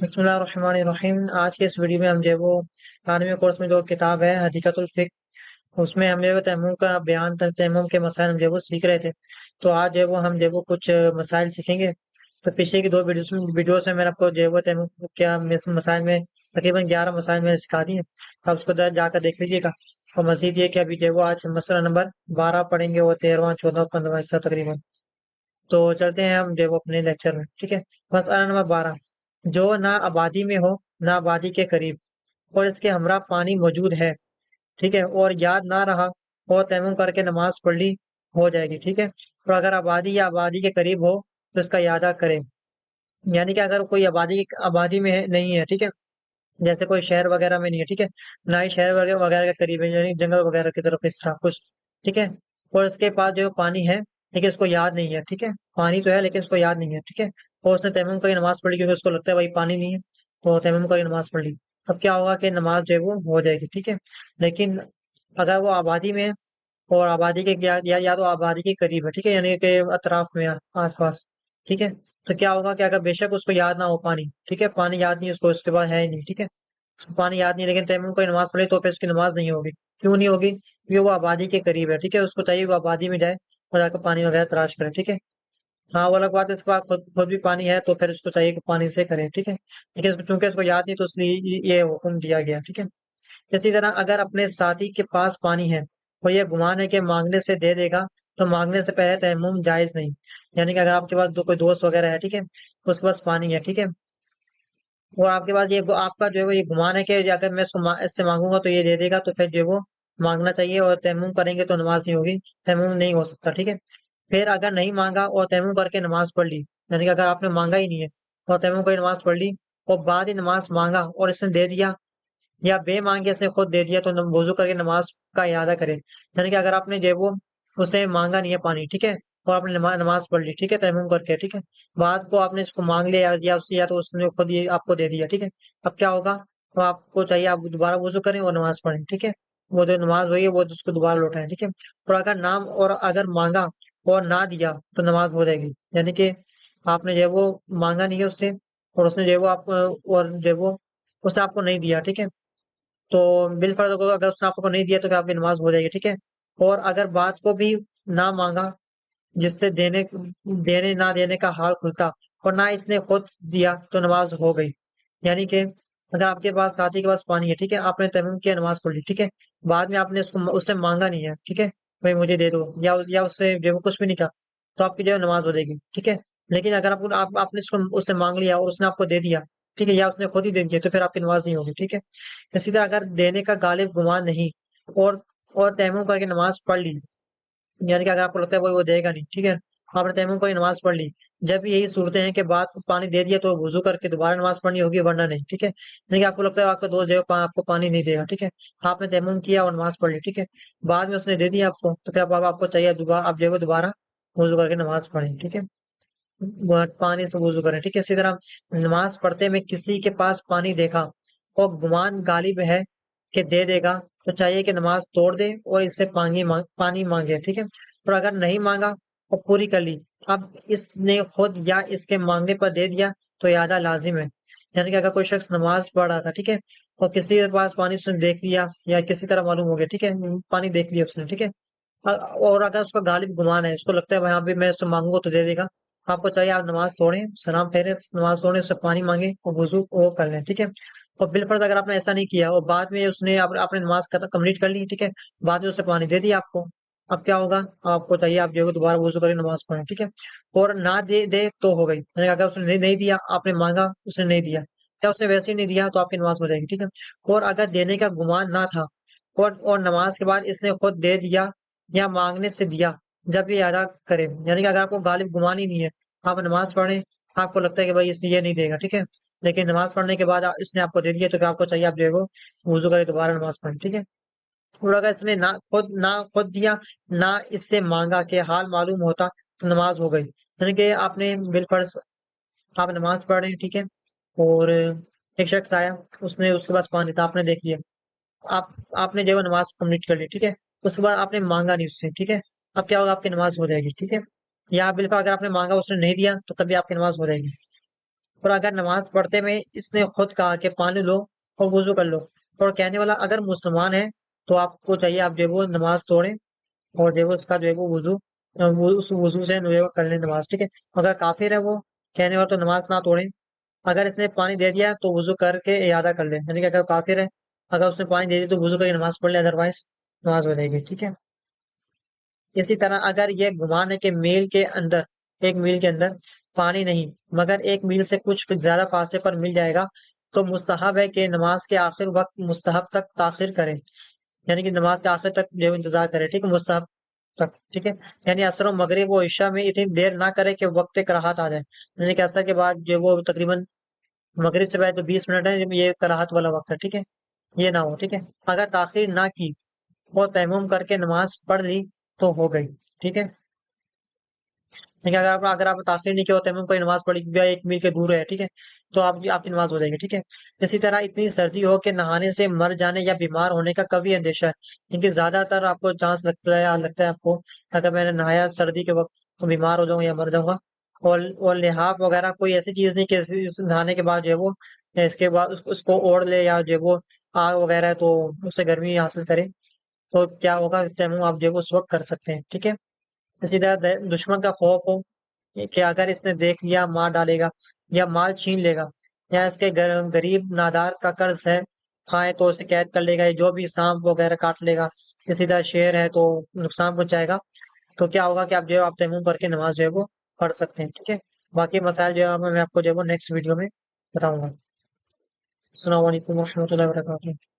بسم اللہ الرحمن الرحیم۔ آج کے اس ویڈیو میں ہم جو ہے وہ 12ویں کورس میں جو کتاب ہے حدیقۃ الفقہ، اس میں ہم جو ہے وہ تیمم کا بیان تیمم کے مسائل ہم جو ہے وہ سیکھ رہے تھے۔ تو آج جو ہے وہ ہم جو ہے وہ کچھ مسائل سیکھیں گے۔ تو پیچھے کی دو ویڈیوز میں نے آپ کو جو ہے وہ تیمم کیا مسائل میں تقریباً 11 مسائل میں نے سکھا دی ہیں۔ آپ اس کو جا کر دیکھ لیجیے گا۔ اور مزید یہ کہ ابھی جو ہے وہ آج مسئلہ نمبر 12 پڑھیں گے، وہ 13واں 14واں 15واں حصہ تقریباً۔ تو چلتے ہیں ہم جو ہے وہ اپنے لیکچر میں، ٹھیک ہے۔ مسئلہ نمبر 12، جو نہ آبادی میں ہو نہ آبادی کے قریب اور اس کے ہمراہ پانی موجود ہے، ٹھیک ہے، اور یاد نہ رہا اور تیمم کر کے نماز پڑھ لی، ہو جائے گی، ٹھیک ہے۔ اور اگر آبادی یا آبادی کے قریب ہو تو اس کا اعادہ کرے، یعنی کہ اگر کوئی آبادی میں نہیں ہے، ٹھیک ہے، جیسے کوئی شہر وغیرہ میں نہیں ہے، ٹھیک ہے، نہ ہی شہر وغیرہ وغیرہ کے قریب ہے، یعنی جنگل وغیرہ کی طرف اس طرح کچھ، ٹھیک ہے، اور اس کے پاس جو پانی ہے لیکن اس کو یاد نہیں ہے، ٹھیک ہے، پانی تو ہے لیکن اس کو یاد نہیں ہے، ٹھیک ہے، اور اس نے تیمم کی نماز پڑھی کیونکہ اس کو لگتا ہے بھائی پانی نہیں ہے، تو تیمم کی نماز پڑھ لی، تب کیا ہوگا کہ نماز جو ہے وہ ہو جائے گی، ٹھیک ہے۔ لیکن اگر وہ آبادی میں ہے اور آبادی کے یا تو آبادی کے قریب ہے، ٹھیک ہے، یعنی کہ اطراف میں آس پاس، ٹھیک ہے، تو کیا ہوگا کہ اگر بے شک اس کو یاد نہ ہو پانی، ٹھیک ہے، پانی یاد نہیں اس کو، اس کے بعد ہے ہی نہیں، ٹھیک ہے، اس کو پانی یاد نہیں لیکن تیمم کوئی نماز پڑھے تو پھر اس کی نماز نہیں ہوگی۔ کیوں نہیں ہوگی؟ کیونکہ وہ آبادی کے قریب ہے، ٹھیک ہے، اس کو چاہیے وہ آبادی میں جائے اور جا کے پانی وغیرہ تلاش کرے، ٹھیک ہے۔ ہاں وہ الگ بات ہے، اس کے بعد خود بھی پانی ہے تو پھر اس کو چاہیے کہ پانی سے کرے، ٹھیک ہے، لیکن چونکہ اس کو یاد نہیں تو اس لیے یہ حکم دیا گیا، ٹھیک ہے۔ اسی طرح اگر اپنے ساتھی کے پاس پانی ہے اور یہ گمان ہے کہ مانگنے سے دے دے گا تو مانگنے سے پہلے تیمم جائز نہیں، یعنی کہ اگر آپ کے پاس کوئی دوست وغیرہ ہے، ٹھیک ہے، اس کے پاس پانی ہے، ٹھیک ہے، اور آپ کے پاس یہ آپ کا جو ہے وہ یہ گمان ہے کہ اگر میں اس سے مانگوں گا تو یہ دے دے گا، تو پھر جو ہے وہ مانگنا چاہیے، اور تیمم کریں گے تو نماز نہیں ہوگی، تیمم نہیں ہو سکتا، ٹھیک ہے۔ پھر اگر نہیں مانگا اور تیمم کر کے نماز پڑھ لی، یعنی کہ اگر آپ نے مانگا ہی نہیں ہے اور تیمم کر کے نماز پڑھ لی اور بعد ہی نماز مانگا اور اس نے دے دیا یا بے مانگے اس نے خود دے دیا، تو وضو کر کے نماز کا اعادہ کرے، یعنی کہ اگر آپ نے جو ہے وہ اسے مانگا نہیں ہے پانی، ٹھیک ہے، اور آپ نے نماز پڑھ لی، ٹھیک ہے، تیمم کر کے، ٹھیک ہے، بعد کو آپ نے اس کو مانگ لیا یا تو اس نے خود یہ آپ کو دے دیا، ٹھیک ہے، اب کیا ہوگا؟ تو آپ کو چاہیے آپ دوبارہ وضو کریں اور نماز پڑھیں، ٹھیک ہے، وہ جو نماز ہوئی ہے وہ اس کو دوبارہ لوٹائیں، ٹھیک ہے۔ اور اگر مانگا اور نہ دیا تو نماز ہو جائے گی، یعنی کہ آپ نے جو ہے وہ مانگا نہیں ہے اس سے اور اس نے جو ہے وہ آپ کو اور جو ہے وہ اسے آپ کو نہیں دیا، ٹھیک ہے، تو بالفرض اگر اس نے آپ کو نہیں دیا تو پھر آپ کی نماز ہو جائے گی، ٹھیک ہے۔ اور اگر بات کو بھی نہ مانگا جس سے دینے نہ دینے کا حال کھلتا اور نہ اس نے خود دیا تو نماز ہو گئی، یعنی کہ اگر آپ کے پاس ساتھی کے پاس پانی ہے، ٹھیک ہے، آپ نے تیمم کیا نماز پڑھ لی، ٹھیک ہے، بعد میں آپ نے اس سے مانگا نہیں ہے، ٹھیک ہے، بھائی مجھے دے دو، یا اس سے جو ہے وہ کچھ بھی نہیں کہا، تو آپ کی جو ہے نماز ہو جائے گی، ٹھیک ہے۔ لیکن اگر آپ نے اس سے مانگ لیا اور اس نے آپ کو دے دیا، ٹھیک ہے، یا اس نے خود ہی دے دیا، تو پھر آپ کی نماز نہیں ہوگی، ٹھیک ہے۔ اسی طرح اگر دینے کا غالب گمان نہیں اور تیمم کر کے نماز پڑھ لی، یعنی کہ اگر آپ کو لگتا ہے وہ دے گا نہیں، ٹھیک ہے، آپ نے تیمم کی نماز پڑھ لی، جب یہی صورتیں ہیں کہ بعد پانی دے دیا تو وضو کر کے دوبارہ نماز پڑھنی ہوگی ورنہ نہیں، ٹھیک ہے، یعنی کہ آپ کو لگتا ہے آپ کا دوست جو ہے آپ کو پانی نہیں دے گا، ٹھیک ہے، آپ نے تیمم کیا اور نماز پڑھ لی، ٹھیک ہے، بعد میں اس نے دے دیا آپ کو، تو پھر آپ کو چاہیے آپ جو ہے وہ دوبارہ وضو کر کے نماز پڑھیں، ٹھیک ہے، پانی سے وضو کریں، ٹھیک ہے۔ اسی طرح نماز پڑھتے میں کسی کے پاس پانی دیکھا اور گمان غالب ہے کہ دے دے گا تو چاہیے کہ نماز توڑ دے اور اس سے پانی مانگے، ٹھیک ہے، اور اگر نہیں مانگا اور پوری کر لی، اب اس نے خود یا اس کے مانگنے پر دے دیا تو اعادہ لازم ہے، یعنی کہ اگر کوئی شخص نماز پڑھ رہا تھا، ٹھیک ہے، اور کسی کے پاس پانی اس نے دیکھ لیا یا کسی طرح معلوم ہو گیا، ٹھیک ہے، پانی دیکھ لیا اس نے، ٹھیک ہے، اور اگر اس کا غالب گمان ہے، اس کو لگتا ہے وہاں پہ میں اس سے مانگوں گا تو دے دے گا، آپ کو چاہیے آپ نماز توڑیں، سلام پھیریں، نماز توڑیں، اس سے پانی مانگیں اور وضو وہ کر لیں، ٹھیک ہے۔ اور بالفرض اگر آپ نے ایسا نہیں کیا اور بعد میں اس نے آپ نے نماز کمپلیٹ کر لی، ٹھیک ہے، بعد میں اسے پانی دے دیا آپ کو، اب کیا ہوگا؟ آپ کو چاہیے آپ جو ہے دوبارہ وضو کریں، نماز پڑھیں، ٹھیک ہے، اور نہ دے تو ہو گئی، یعنی اگر اس نے نہیں دیا، آپ نے مانگا اس نے نہیں دیا یا اس نے ویسے ہی نہیں دیا تو آپ کی نماز ہو جائے گی، ٹھیک ہے۔ اور اگر دینے کا گمان نہ تھا اور نماز کے بعد اس نے خود دے دیا یا مانگنے سے دیا، جب یہ ادا کرے، یعنی کہ اگر آپ کو غالب گمان ہی نہیں ہے، آپ نماز پڑھیں، آپ کو لگتا ہے کہ بھائی اس نے یہ نہیں دے گا، ٹھیک ہے، لیکن نماز پڑھنے کے بعد اس نے آپ کو دے دیا تو پھر آپ کو چاہیے آپ جو ہے وہ وضو کرے دوبارہ نماز پڑھیں، ٹھیک ہے۔ اور اگر اس نے نہ خود دیا نہ اس سے مانگا کہ حال معلوم ہوتا تو نماز ہو گئی، یعنی کہ آپ نے بالفرض آپ نماز پڑھ رہے ہیں، ٹھیک ہے، اور ایک شخص آیا، اس نے اس کے پاس پانی تھا، آپ نے دیکھ لیا، آپ آپ نے جو ہے نماز کمپلیٹ کر لی، ٹھیک ہے، اس کے بعد آپ نے مانگا نہیں اس سے، ٹھیک ہے، اب کیا ہوگا؟ آپ کی نماز ہو جائے گی، ٹھیک ہے، یا بالکل اگر آپ نے مانگا اس نے نہیں دیا تو تب بھی آپ کی نماز ہو جائے گی، اور اگر نماز پڑھتے میں اس نے خود کہا کہ پانی لو اور وضو کر لو، اور کہنے والا اگر مسلمان ہے تو آپ کو چاہیے آپ جو ہے وہ نماز توڑیں اور جو ہے وہ اس کا جو ہے وہ وضو وہ اس وضو سے جو ہے وہ کر لیں نماز، ٹھیک ہے؟ اگر کافر ہے وہ کہنے والا تو نماز نہ توڑیں، اگر اس نے پانی دے دیا تو وضو کر کے اعادہ کر لیں، یعنی کہ اگر کافر ہے اگر اس نے پانی دے دی تو وضو کر کے نماز پڑھ لے، ادروائز نماز ہو جائے گی، ٹھیک ہے؟ اسی طرح اگر یہ گمان ہے کہ میل کے اندر، ایک میل کے اندر پانی نہیں مگر ایک میل سے کچھ زیادہ فاصلے پر مل جائے گا تو مستحب ہے کہ نماز کے آخر وقت مستحب تک تاخیر کریں، یعنی کہ نماز کے آخر تک جو ہے انتظار کرے، ٹھیک ہے؟ مستحب تک، ٹھیک ہے؟ یعنی عصر و مغرب و عشاء میں اتنی دیر نہ کرے کہ وقت کراہت آ جائے، یعنی کہ عصر کے بعد جو ہے وہ تقریباً مغرب سے پہلے تو 20 منٹ ہے، یہ کراہت والا وقت ہے، ٹھیک ہے؟ یہ نہ ہو، ٹھیک ہے؟ اگر تاخیر نہ کی اور تیمم کر کے نماز پڑھ لی تو ہو گئی، ٹھیک ہے؟ لیکن اگر آپ تاخیر نہیں کیا ہوتا ہے کوئی نماز پڑھی یا 1 میل کے دور ہے، ٹھیک ہے، تو آپ کی نماز ہو جائے گی، ٹھیک ہے؟ اسی طرح اتنی سردی ہو کہ نہانے سے مر جانے یا بیمار ہونے کا کبھی اندیشہ ہے، کیونکہ زیادہ تر آپ کو چانس لگتا ہے آپ کو اگر میں نے نہایا سردی کے وقت تو بیمار ہو جاؤں گا یا مر جاؤں گا، اور لحاف وغیرہ کوئی ایسی چیز نہیں کہ نہانے کے بعد جو ہے وہ اس کے بعد اس کو اوڑھ لے یا جو ہے وہ آگ وغیرہ ہے تو اس سے گرمی حاصل کرے، تو کیا ہوگا تیمم آپ جو ہے وہ اس وقت کر سکتے ہیں، ٹھیک ہے؟ اسی طرح دشمن کا خوف ہو کہ اگر اس نے دیکھ لیا مار ڈالے گا یا مال چھین لے گا، یا اس کے غریب نادار کا قرض ہے کھائے تو اسے قید کر لے گا، یا جو بھی سانپ وغیرہ کاٹ لے گا، اسی طرح شیر ہے تو نقصان پہنچائے گا، تو کیا ہوگا کہ آپ جو ہے آپ تیمم کر کے نماز جو ہے وہ پڑھ سکتے ہیں، ٹھیک ہے؟ باقی مسائل جو ہے میں آپ کو جو ہے وہ نیکسٹ ویڈیو میں بتاؤں گا۔ السلام علیکم ورحمۃ اللہ وبرکاتہ۔